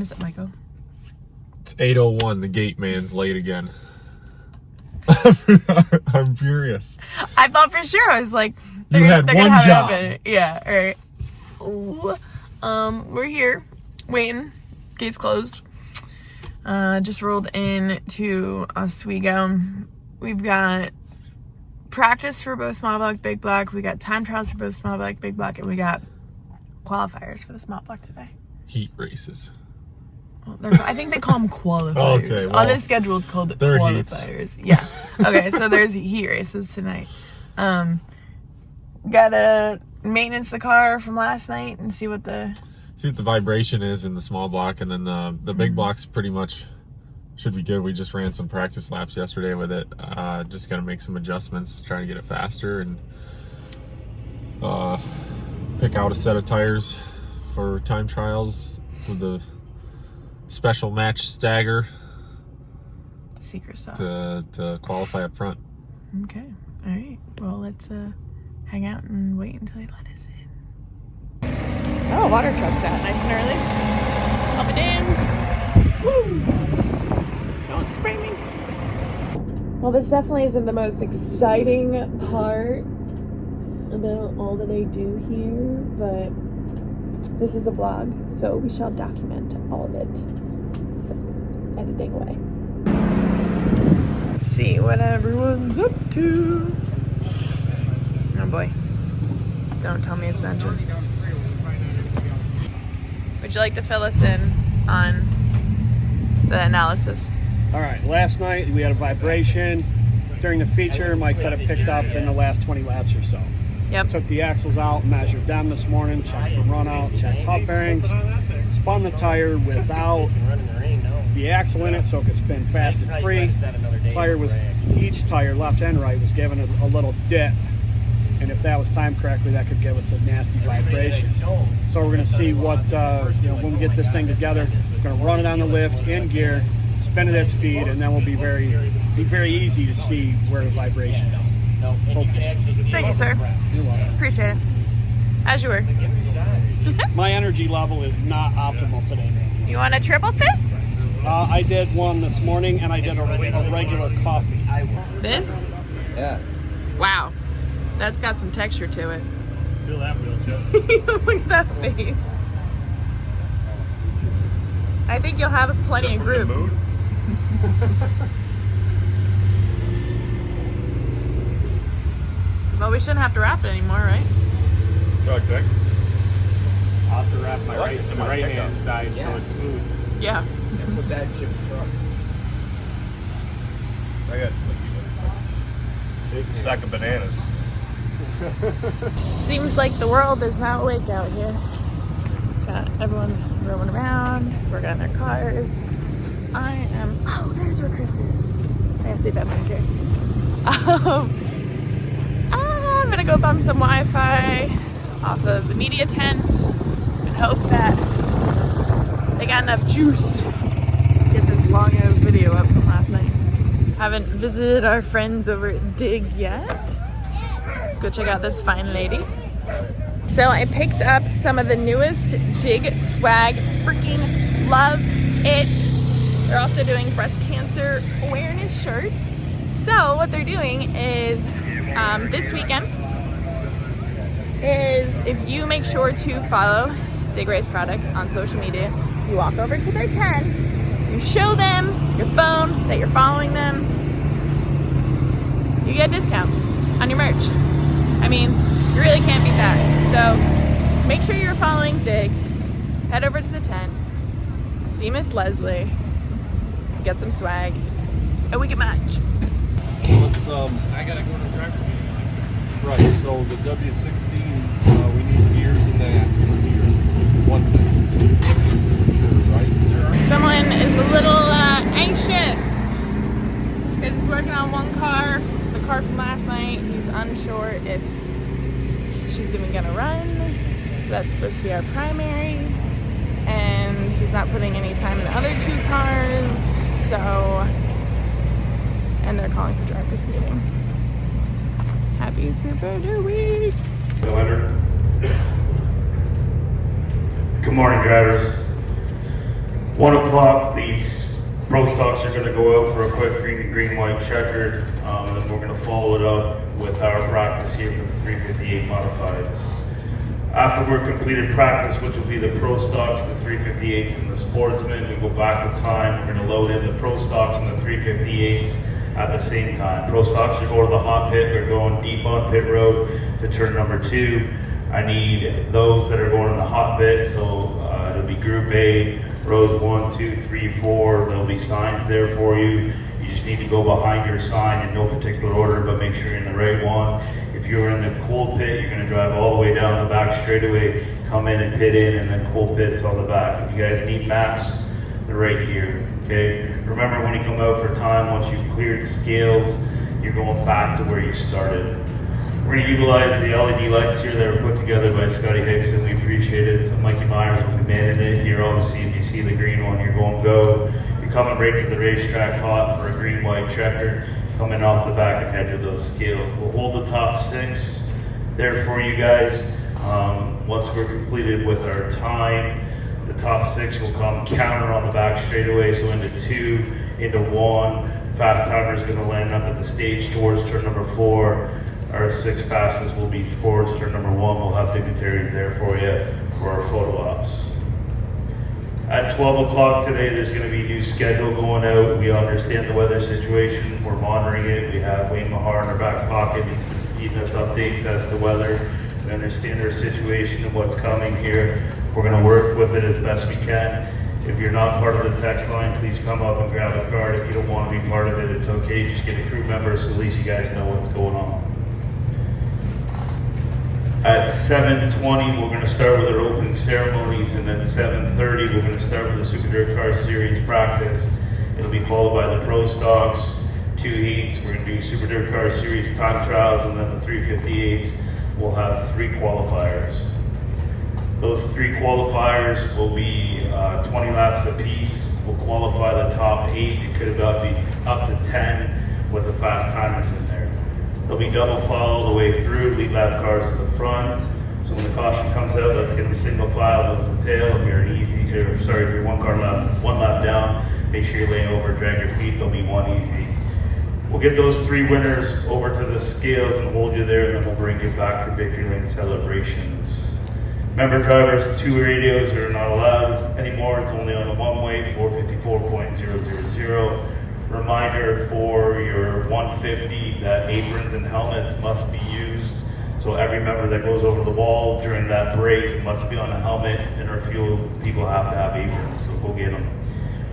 time is it, Michael? It's 8:01. The gate man's late again. I'm furious. I thought for sure. I was like, You had one job. Yeah, all right. So, we're here waiting. Gates closed. Just rolled into Oswego. We've got practice for both small block, big block. We got time trials for both small block, big block, and we got qualifiers for the small block today. Heat races. Well, I think they call them qualifiers. Okay, well, on the schedule, it's called qualifiers. Yeah. Okay, so there's heat races tonight. Gotta maintenance the car from last night and see what the vibration is in the small block, and then the big block's pretty much should be good. We just ran some practice laps yesterday with it. Just gotta make some adjustments, try to get it faster, and pick out a set of tires for time trials with the special match stagger secret sauce to qualify up front. Okay, all right. Well, let's hang out and wait until they let us in. Oh, water truck's out nice and early. Up and in. Woo! Don't spray me. Well, this definitely isn't the most exciting part about all that I do here, but this is a vlog, so we shall document all of it. So, editing away. Let's see what everyone's up to. Oh boy. Don't tell me it's an engine. Would you like to fill us in on the analysis? All right, last night we had a vibration. During the feature, Mike said it picked up in the last 20 laps or so. Yep. Took the axles out, measured them this morning, checked the run out, checked hub bearings, spun the tire without the axle in it so it could spin fast and free. Each tire, left and right, was given a little dip. And if that was timed correctly, that could give us a nasty vibration. So we're going to see what, when we get this thing together, we're going to run it on the lift, in gear, spin it at speed, and then we'll be very easy to see where the vibration is. Thank you, sir. You're welcome. Appreciate it. As you were. My energy level is not optimal today. You want a triple fist? I did one this morning, and I did a regular coffee. This? Yeah. Wow. That's got some texture to it. Feel that wheel, Chip. Look at that face. I think you'll have plenty of group. Well, we shouldn't have to wrap it anymore, right? Okay. I'll have to wrap my right hand side so it's smooth. Yeah. And put that in Chip's truck. I got a sack of bananas. Seems like the world is not awake out here. Got everyone roaming around, working on their cars. Oh, there's where Chris is. I gotta see if that one's here. I'm gonna go bump some Wi-Fi off of the media tent and hope that they got enough juice to get this long ass video up from last night. Haven't visited our friends over at Dig yet. Let's go check out this fine lady. So I picked up some of the newest Dig swag. Freaking love it. They're also doing breast cancer awareness shirts. So what they're doing is this weekend is if you make sure to follow Dig Race Products on social media, you walk over to their tent, you show them your phone that you're following them, you get a discount on your merch. I mean, you really can't beat that. So make sure you're following Dig, head over to the tent, see Miss Leslie, get some swag, and we can match. I gotta go to the driver's meeting. Right, so the W16, we need gears in that for here. One thing. Sure, right? Someone is a little anxious because he's working on one car, the car from last night. He's unsure if she's even gonna run. That's supposed to be our primary, and he's not putting any time in the other two cars. So, and they're calling for driver's meeting. Happy Super New Week! Good morning, drivers. 1 o'clock, these pro stocks are going to go out for a quick green, white checkered, and then we're going to follow it up with our practice here for the 358 modifieds. After we're completed practice, which will be the pro stocks, the 358s, and the sportsmen, we go back to time. We're going to load in the pro stocks and the 358s at the same time. Pro stocks are going to the hot pit. They're going deep on pit road to turn number 2. I need those that are going in the hot pit, so it'll be Group A, rows 1, 2, 3, 4. There'll be signs there for you. You just need to go behind your sign in no particular order, but make sure you're in the right one. If you're in the cold pit, you're going to drive all the way down the back straightaway, come in and pit in, and then cold pit's on the back. If you guys need maps, they're right here. Okay. Remember, when you come out for time, once you've cleared scales, you're going back to where you started. We're going to utilize the LED lights here that are put together by Scotty Hicks, and we appreciate it. So Mikey Myers will be manning it here. Obviously, if you see the green one, you're going go. You're coming right to the racetrack hot for a green, white checker. Coming off the back and head to those scales. We'll hold the top 6 there for you guys. Once we're completed with our time, the top 6 will come counter on the back straightaway. So into 2, into 1. Fast timer is going to land up at the stage towards turn number 4. Our 6 fastest will be towards turn number 1. We'll have dignitaries there for you for our photo ops. At 12 o'clock today, there's going to be a new schedule going out. We understand the weather situation. We're monitoring it. We have Wayne Mahar in our back pocket. He's been feeding us updates as to weather. We understand our situation and what's coming here. We're going to work with it as best we can. If you're not part of the text line, please come up and grab a card. If you don't want to be part of it, it's okay. Just get a crew member so at least you guys know what's going on. At 7:20, we're going to start with our opening ceremonies, and at 7:30, we're going to start with the Super Dirt Car Series practice. It'll be followed by the Pro Stocks, 2 heats. We're going to do Super Dirt Car Series time trials, and then the 358s. We'll have 3 qualifiers. Those 3 qualifiers will be 20 laps apiece. We'll qualify the top 8. It could have been up to 10 with the fast timers in there. They'll be double file all the way through, lead lap cars to the front. So when the caution comes out, let's get them single file, nose to tail. If you're if you're one lap down, make sure you're laying over, drag your feet, there'll be 1 easy. We'll get those 3 winners over to the scales and hold you there, and then we'll bring you back for victory lane celebrations. Remember, drivers, 2 radios are not allowed anymore. It's only on the one-way, 454.000. Reminder for your 150 that aprons and helmets must be used. So every member that goes over the wall during that break must be on a helmet, and our fuel people have to have aprons, so go get them.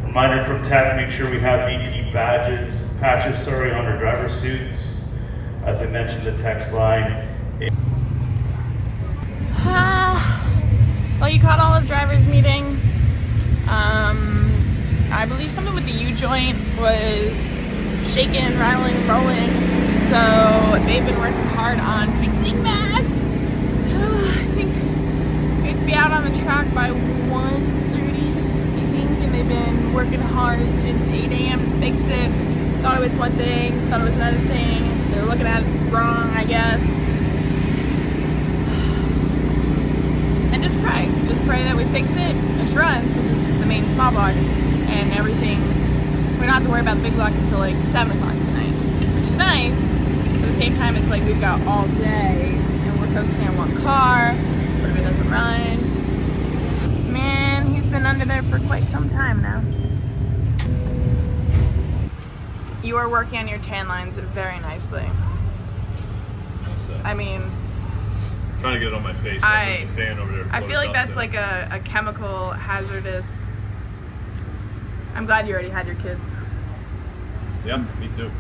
Reminder from tech, make sure we have VP patches on our driver suits. As I mentioned, the text line. Well, you caught all of driver's meeting. I believe something with the U-joint was shaking, rattling, rolling. So they've been working hard on fixing that. I think we have to be out on the track by 1:30, I think, and they've been working hard since 8 a.m. to fix it. Thought it was one thing, thought it was another thing. They were looking at it wrong, I guess. And just pray that we fix it and runs, because this is the main small block. And everything, we don't have to worry about the big block until like 7 o'clock tonight, which is nice. But at the same time, it's like we've got all day and we're focusing on one car. What if it doesn't run? Man, he's been under there for quite some time now. You are working on your tan lines very nicely. I mean, I'm trying to get it on my face. So I the fan over there. I feel like that's like a chemical hazardous. I'm glad you already had your kids. Yeah, me too.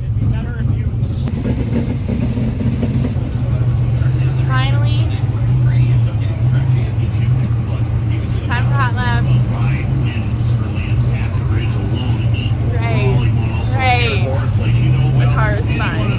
It'd be better if you... Finally, time for hot laps. Great. The car is fine.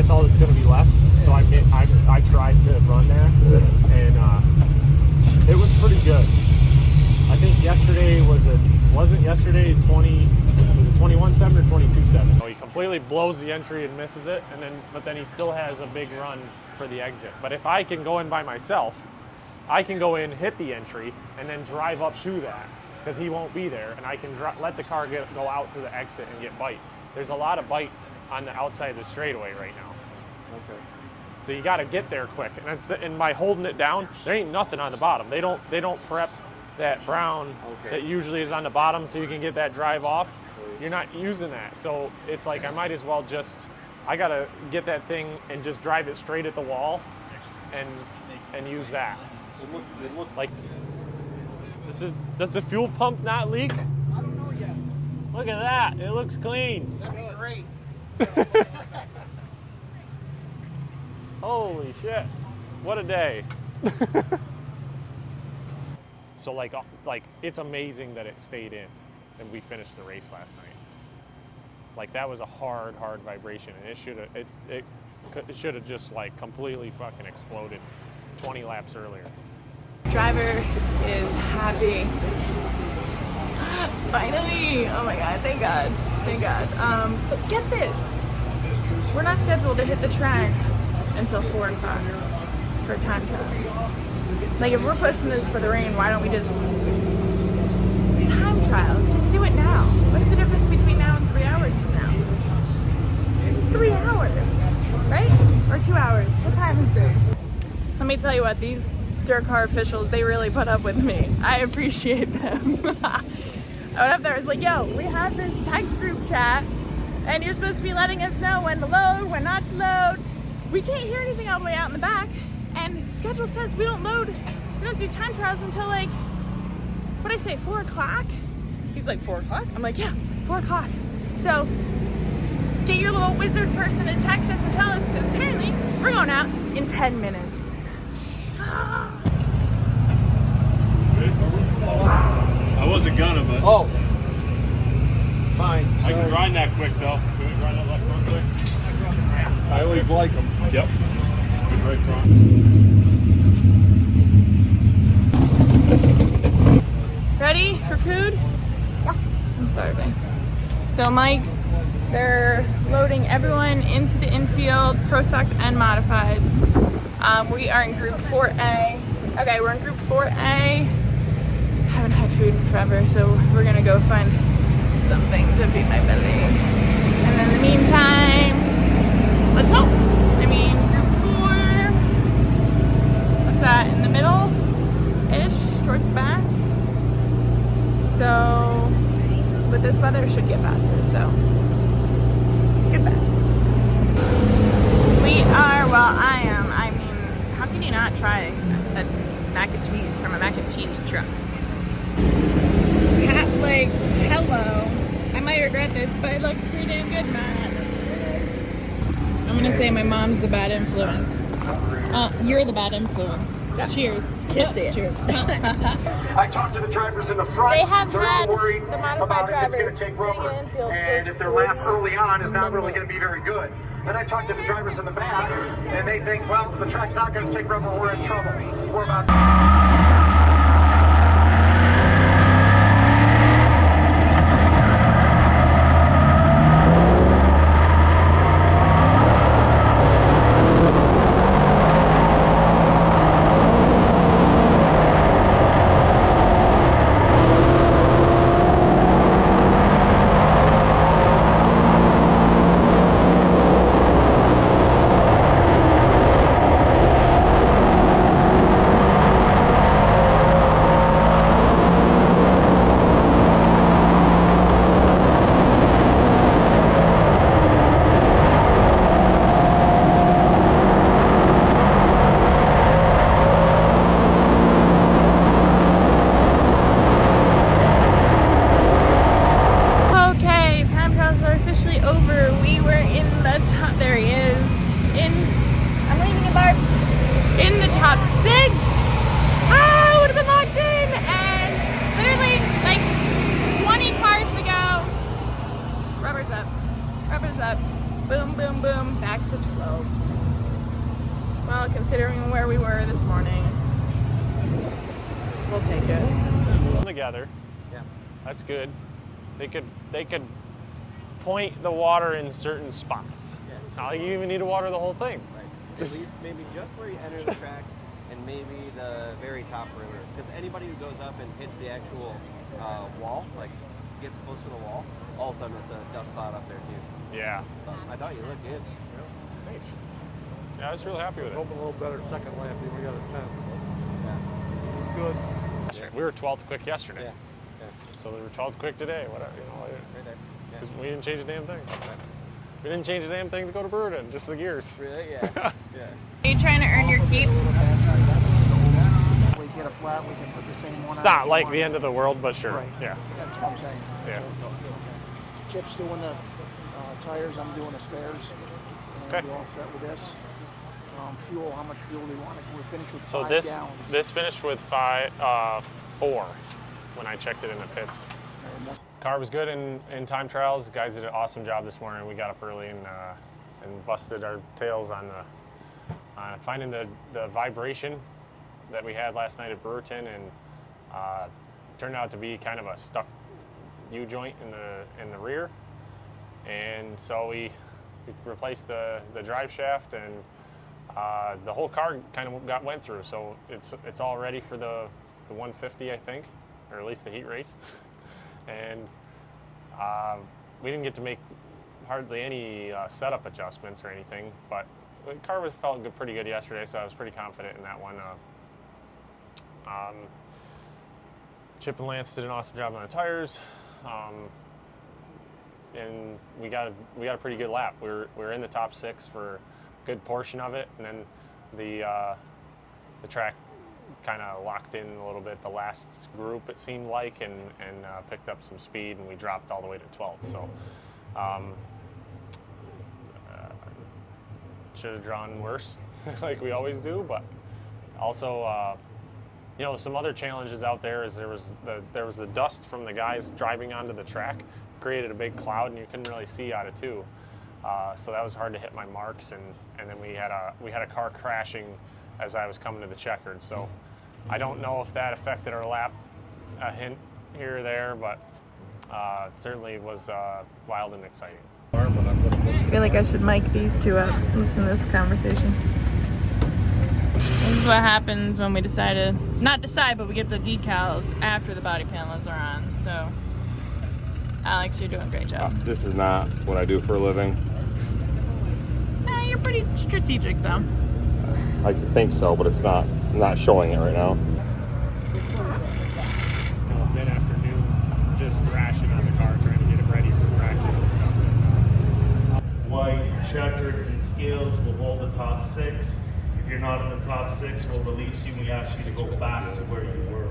that's all that's going to be left. So I tried to run there, and it was pretty good. I think yesterday wasn't yesterday 21.7 or 22.7. So he completely blows the entry and misses it, but then he still has a big run for the exit. But if I can go in by myself, I can go in, hit the entry, and then drive up to that, because he won't be there, and I can let the car go out to the exit and get bite. There's a lot of bite on the outside of the straightaway right now. Okay. So you got to get there quick, and by holding it down, there ain't nothing on the bottom. They don't prep that brown that usually is on the bottom so you can get that drive off. You're not using that, so it's like I might as well I gotta get that thing and just drive it straight at the wall, and use that. It looked like does the fuel pump not leak? I don't know yet. Look at that, it looks clean. That'd be great. Holy shit, what a day. So like it's amazing that it stayed in and we finished the race last night. Like that was a hard vibration, and it should have just like completely fucking exploded 20 laps earlier. Driver is happy. Finally! Oh my god, thank god. Thank god. But get this! We're not scheduled to hit the track until 4 o'clock for time trials. Like if we're pushing this for the rain, why don't we just... It's time trials, just do it now. What's the difference between now and 3 hours from now? 3 hours, right? Or 2 hours? What time is it? Let me tell you what, these dirt car officials, they really put up with me. I appreciate them. I went up there, I was like, yo, we have this text group chat, and you're supposed to be letting us know when to load, when not to load. We can't hear anything all the way out in the back, and schedule says we don't do time trials until like, what'd I say, 4 o'clock? He's like, 4 o'clock? I'm like, yeah, 4 o'clock. So, get your little wizard person to text us and tell us, because apparently we're going out in 10 minutes. I wasn't gonna, but Oh. Fine. I can grind that quick though. Can we grind that left front quick? I always like them. Yep. Right front. Ready for food? Yeah. I'm starving. So Mike's, they're loading everyone into the infield, Pro Stocks and Modifieds. We are in Group 4A. Okay, we're in Group 4A. Haven't had food in forever, so we're gonna go find something to feed my belly. And in the meantime, let's hope. I mean, Group 4, what's that, in the middle-ish, towards the back? So, with this weather, it should get faster, so, good bet. We are, well, I am, I mean, how can you not try a mac and cheese from a mac and cheese truck? Like, hello. I might regret this, but it looks pretty damn good, man. I'm gonna say my mom's the bad influence. You're the bad influence. Yeah. Cheers. Can't say it. Cheers. I talked to the drivers in the front. They have They're had worried the modified about if it's drivers going to take sitting rubber, in infield and for if their lap 40 early on is not really going to minutes. be very good. Then I talked to the drivers in the back, and they think, well, the track's not going to take rubber, we're in trouble. We're about... boom, boom, back to 12. Well, considering where we were this morning, we'll take it. Together. Yeah. That's good. They could point the water in certain spots. Yeah. It's not like you even need to water the whole thing. Right. Just- At least maybe just where you enter the track and maybe the very top perimeter. Because anybody who goes up and hits the actual wall, like gets close to the wall, all of a sudden it's a dust cloud up there too. Yeah. So I thought you looked good. Thanks. Yeah, I was really happy with it. Hoping a little better second lap than we got at 10. Yeah. Good. We were 12th quick yesterday. Yeah. Yeah. So we were 12th quick today. Whatever, Right there. Yeah. 'cause we didn't change a damn thing. We didn't change a damn thing to go to Burden, just the gears. Really? Yeah. Yeah. Are you trying to earn your keep? We get a flat, we can put the same one It's on not each like one. the end of the world, but sure. Right. Yeah. That's what I'm saying. Yeah. Chip's doing the tires, I'm doing the spares. And Okay. we all set with this. Fuel, how much fuel do you want? We finished with So 5 this gallons. this finished with 4 when I checked it in the pits. And that's- Car was good in time trials. The guys did an awesome job this morning. We got up early and busted our tails on finding the vibration that we had last night at Brewerton, and turned out to be kind of a stuck U-joint in the rear. And so we replaced the drive shaft, and the whole car kind of went through. So it's all ready for the 150, I think, or at least the heat race. And we didn't get to make hardly any setup adjustments or anything, but the car felt pretty good yesterday, so I was pretty confident in that one. Chip and Lance did an awesome job on the tires, and we got a pretty good lap. We were in the top 6 for a good portion of it, and then the track kind of locked in a little bit the last group, it seemed like, and picked up some speed, and we dropped all the way to 12th. So should have drawn worse like we always do, but also some other challenges out there is there was the dust from the guys driving onto the track created a big cloud, and you couldn't really see out of 2. So that was hard to hit my marks, and then we had a car crashing as I was coming to the checkered. So I don't know if that affected our lap a hint here or there, but certainly was wild and exciting. I feel like I should mic these two up, listen to this conversation. This is what happens when we but we get the decals after the body panels are on. So Alex, you're doing a great job. This is not what I do for a living. You're pretty strategic though. I like to think so, but it's not. I'm not showing it right now. Mid-afternoon, just thrashing on the car, trying to get it ready for practice and stuff. White, checkered, and scales will hold the top 6. If you're not in the top 6, we'll release you. We ask you to go back to where you were.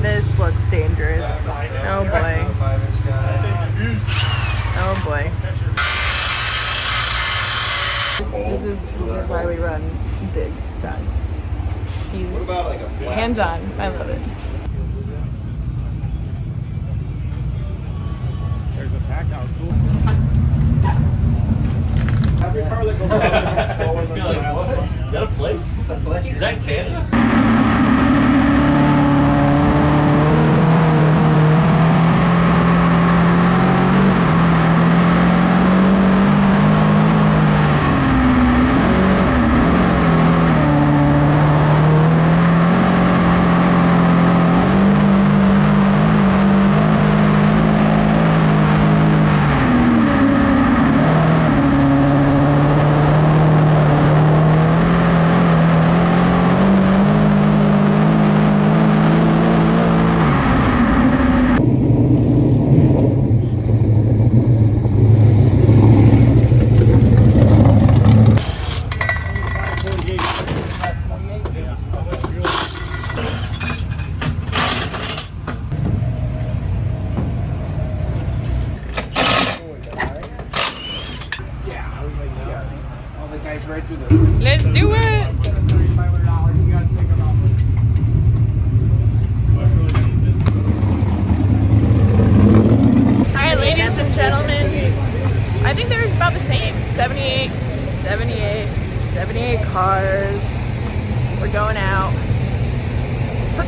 This looks dangerous. Oh boy. Oh boy. This is why we run dig shots. He's hands-on. I love it. There's a pack out. Cool. Every car that goes out is slower than the last one. Is that a place? Is that Canada?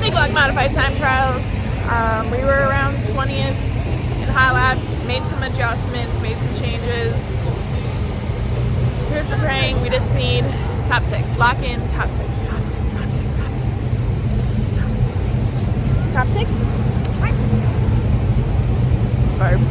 Big Block Modified Time Trials. We were around 20th in high laps, made some adjustments, made some changes. Here's the praying. We just need top 6. Lock in top 6. Top 6. Top 6. Top 6. Top 6. Top 6. Barb.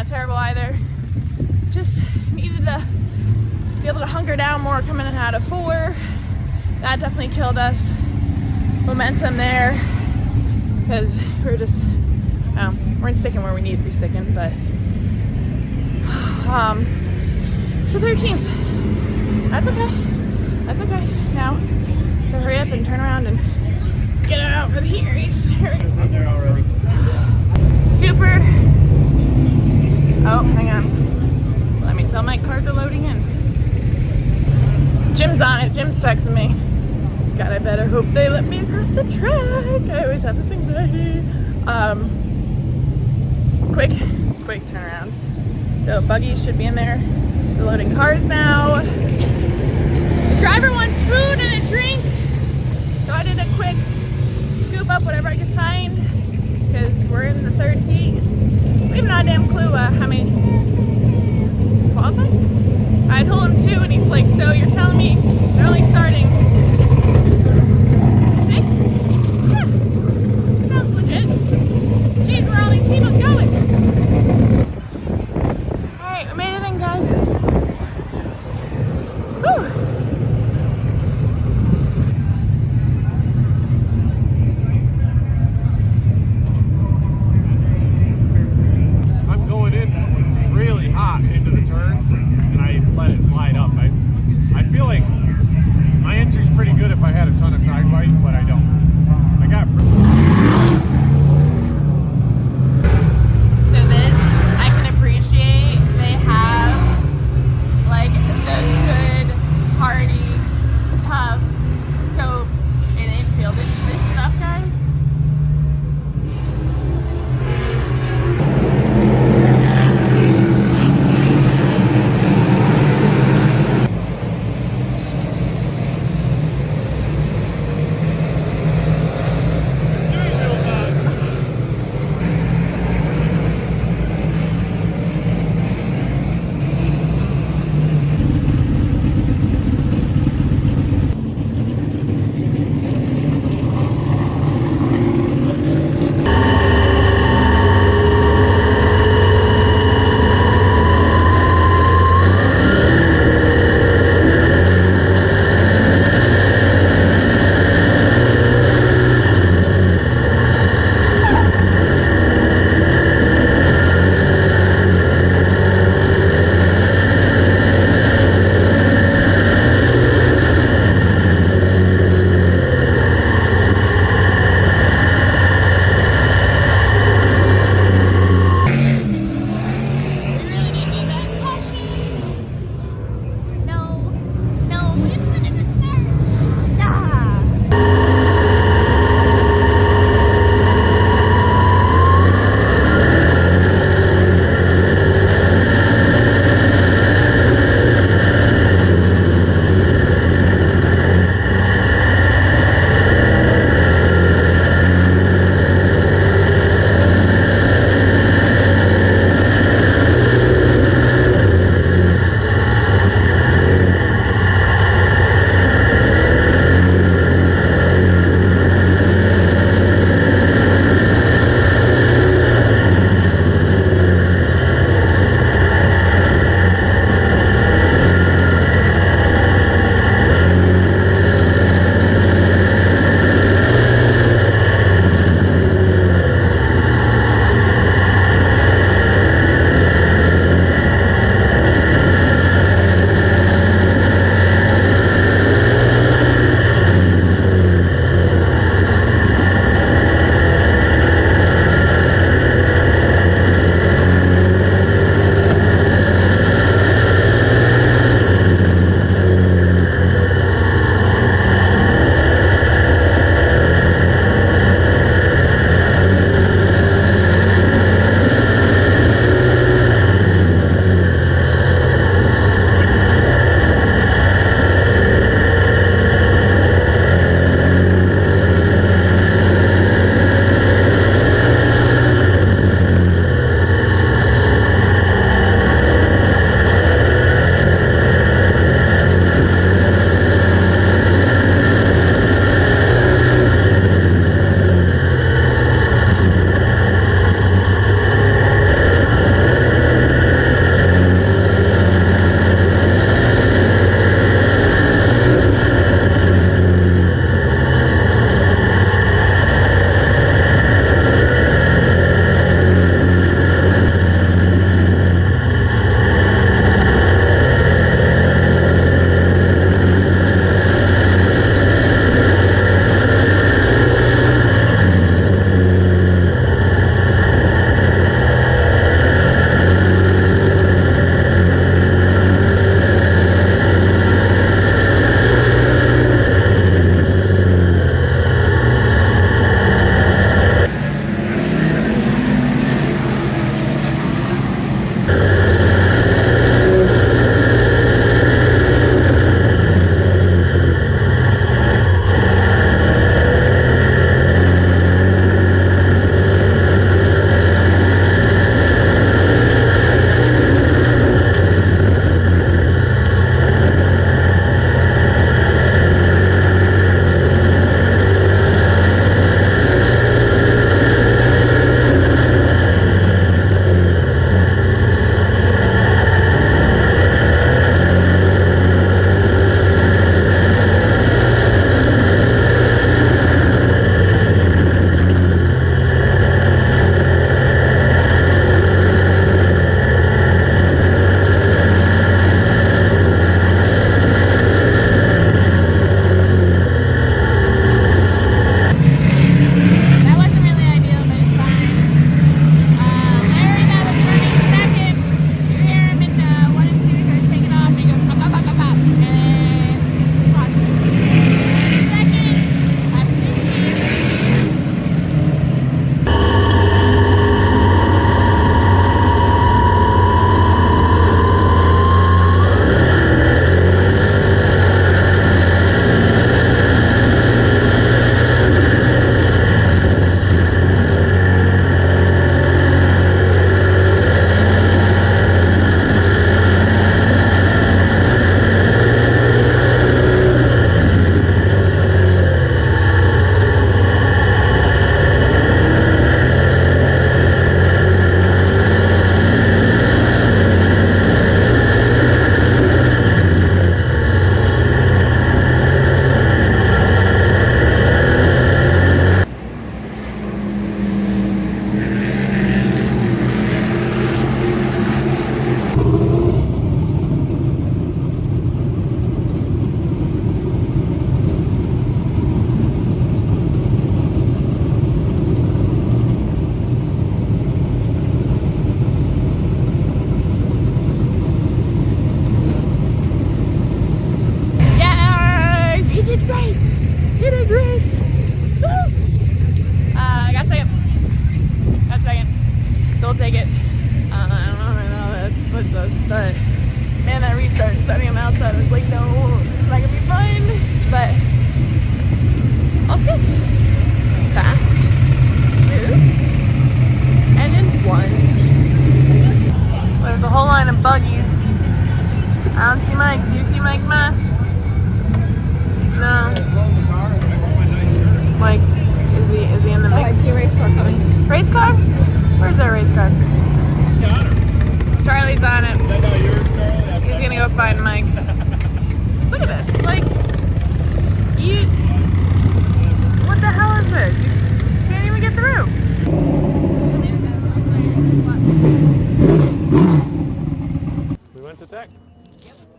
Terrible either. Just needed to be able to hunker down more coming in out of 4. That definitely killed us. Momentum there because we're just we're sticking where we need to be sticking, but so 13th. That's okay. That's okay. Now to hurry up and turn around and get it out for the heat race. Super. Oh, hang on. Let me tell my cars are loading in. Jim's on it. Jim's texting me. God, I better hope they let me across the track. I always have this anxiety. Quick turnaround. So buggies should be in there. They're loading cars now. The driver wants food and a drink. So I did a quick scoop up whatever I could find because we're in the 3rd heat. We have no damn clue how many qualified? I told him 2 and he's like, so you're telling me they're only starting 6? Yeah, sounds legit. Jeez, where are all these people going? Alright, we made it in, guys. Whew. Into the turns and I let it slide up. I feel like my entrance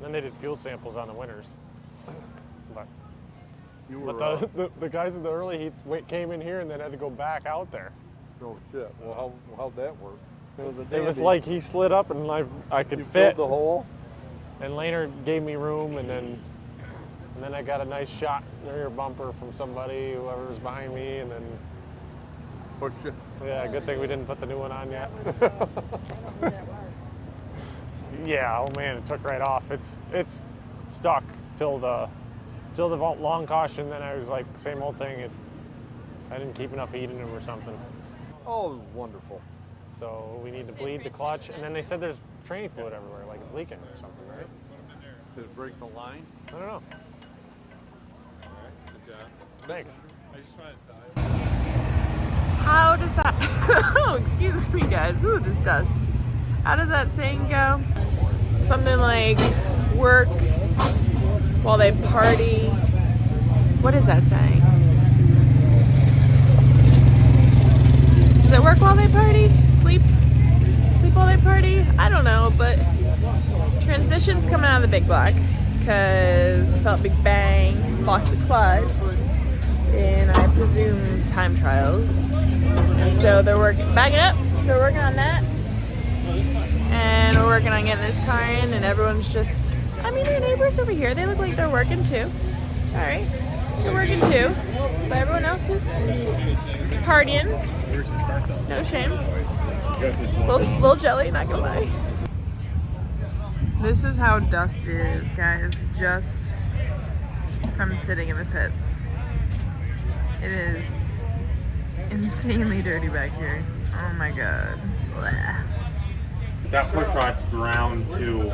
Then they did fuel samples on the winners. But You were, the guys in the early heats came in here and then had to go back out there. oh shit. Well, how'd that work? It was a It was dandy. like he slid up and I could You fit. filled the hole. And Laner gave me room, and then I got a nice shot in the rear bumper from somebody, whoever was behind me, and then Push you. yeah, good thing we didn't put the new one on yet. Yeah, oh man, it took right off. It's stuck till the long caution. Then I was like, same old thing. I didn't keep enough heat in them or something. Oh, wonderful. So we need to bleed the clutch, and then they said there's training fluid everywhere, like it's leaking or something, right? Did it break the line? I don't know. Good job. Thanks. I just wanted to tell you. How does that, oh, excuse me guys, ooh, this dust. How does that saying go? Something like, work while they party. What is that saying? Does it work while they party? Sleep while they party? I don't know, but transmission's coming out of the big block because felt big bang, lost the clutch, and I presume time trials. And so they're working, back it up, so we're working on that. And we're working on getting this car in, and everyone's just, I mean, their neighbors over here, they look like they're working too. All right, they're working too, but everyone else is partying. No shame. Little jelly, not gonna lie. This is how dusty it is, guys, just from sitting in the pits. It is insanely dirty back here. Oh my god. Blah. That push rod's ground to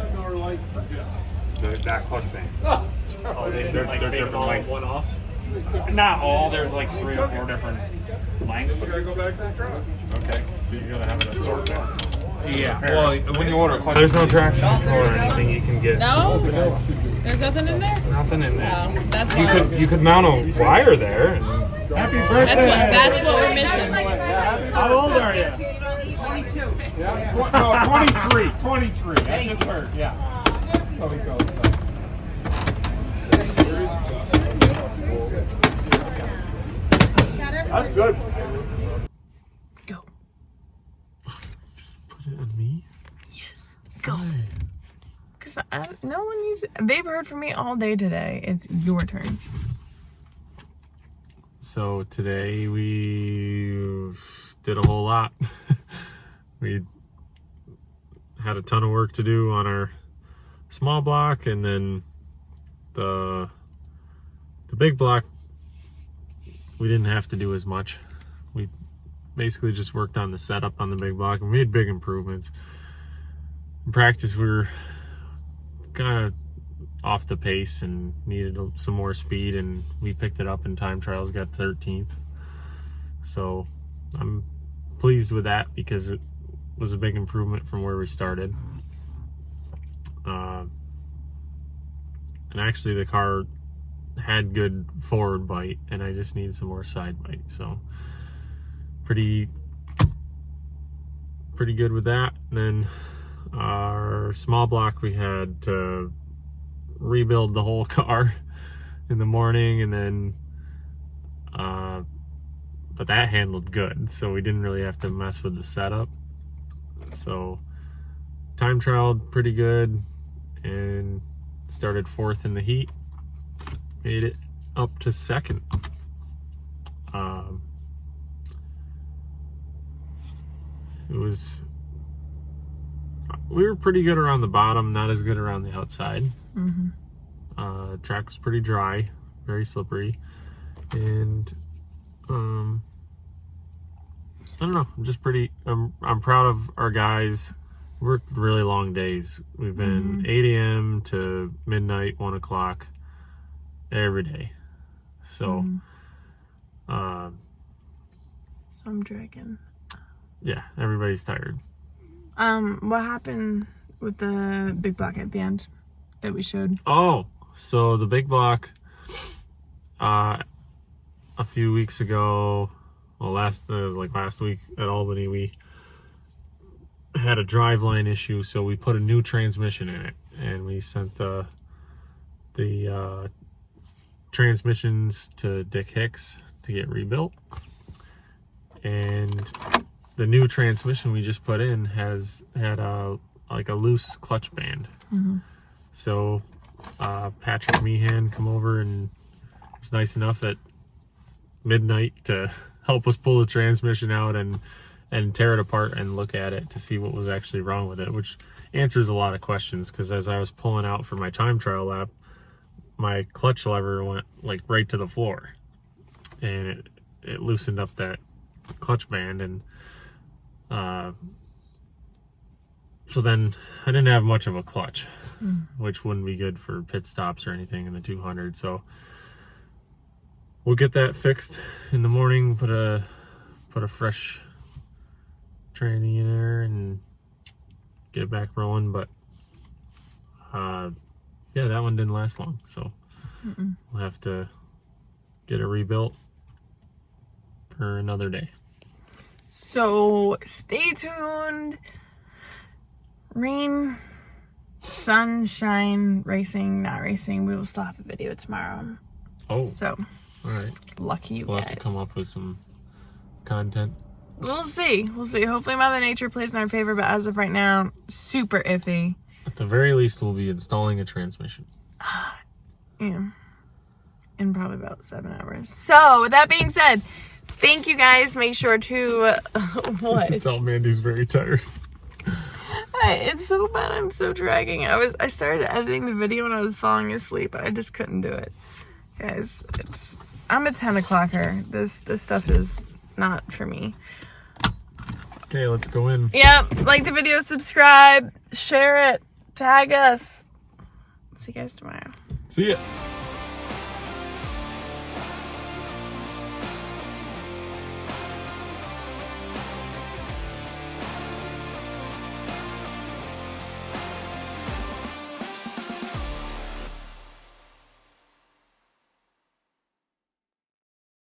that clutch bank. Oh, they're different lengths. One-offs? Not all. There's like 3 or 4 different lengths. But Go back to the truck. okay, so you're gonna have an assortment. Yeah. Well, when you order a clutch, There's no traction control or anything you can get. No? There's nothing in there? Nothing in there. Oh, that's why. You could mount a wire there. And happy birthday! That's what we're missing. How old are you? 22. Yeah. No, 23. 23. That just heard. Yeah. So he goes. That's good. Go. Just put it on me. Yes. Go. Because no one needs it. They've heard from me all day today. It's your turn. So today we did a whole lot. We had a ton of work to do on our small block, and then the big block we didn't have to do as much. We basically just worked on the setup on the big block and we made big improvements. In practice we were kind of off the pace and needed some more speed, and we picked it up in time trials, got 13th. So I'm pleased with that because it was a big improvement from where we started. And actually the car had good forward bite, and I just needed some more side bite. So pretty good with that. And then our small block, we had to rebuild the whole car in the morning, and then but that handled good, so we didn't really have to mess with the setup. So time trialed pretty good and started 4th in the heat, made it up to 2nd. We were pretty good around the bottom, not as good around the outside. Track was pretty dry, very slippery, and I don't know, I'm proud of our guys. Worked really long days. We've been 8 a.m. to midnight, 1 o'clock every day. So So I'm dragging. yeah, everybody's tired. What happened with the big block at the end that we showed? Oh, so the big block, a few weeks ago, well, it was like last week at Albany, we had a driveline issue, so we put a new transmission in it, and we sent the transmissions to Dick Hicks to get rebuilt. And the new transmission we just put in had a loose clutch band. So Patrick Meehan come over and was nice enough at midnight to help us pull the transmission out and tear it apart and look at it to see what was actually wrong with it, which answers a lot of questions, because as I was pulling out for my time trial lap, my clutch lever went like right to the floor, and it loosened up that clutch band, and so then I didn't have much of a clutch, which wouldn't be good for pit stops or anything in the 200. So we'll get that fixed in the morning, put a fresh tranny in there and get it back rolling. But yeah, that one didn't last long, so we'll have to get it rebuilt for another day. So stay tuned. Rain, sunshine, racing, not racing. We will still have a video tomorrow. Oh, so all right. Lucky you We'll guys. have to come up with some content. We'll see. Hopefully Mother Nature plays in our favor, but as of right now, super iffy. At the very least, we'll be installing a transmission. Yeah. In probably about 7 hours. So, with that being said, thank you guys. Make sure to... what? Tell Mandy's very tired. It's so bad. I'm so dragging. I started editing the video when I was falling asleep. I just couldn't do it. Guys, I'm a 10 o'clocker. This stuff is not for me. Okay, let's go in. Yeah, like the video, subscribe, share it, tag us. See you guys tomorrow. See ya.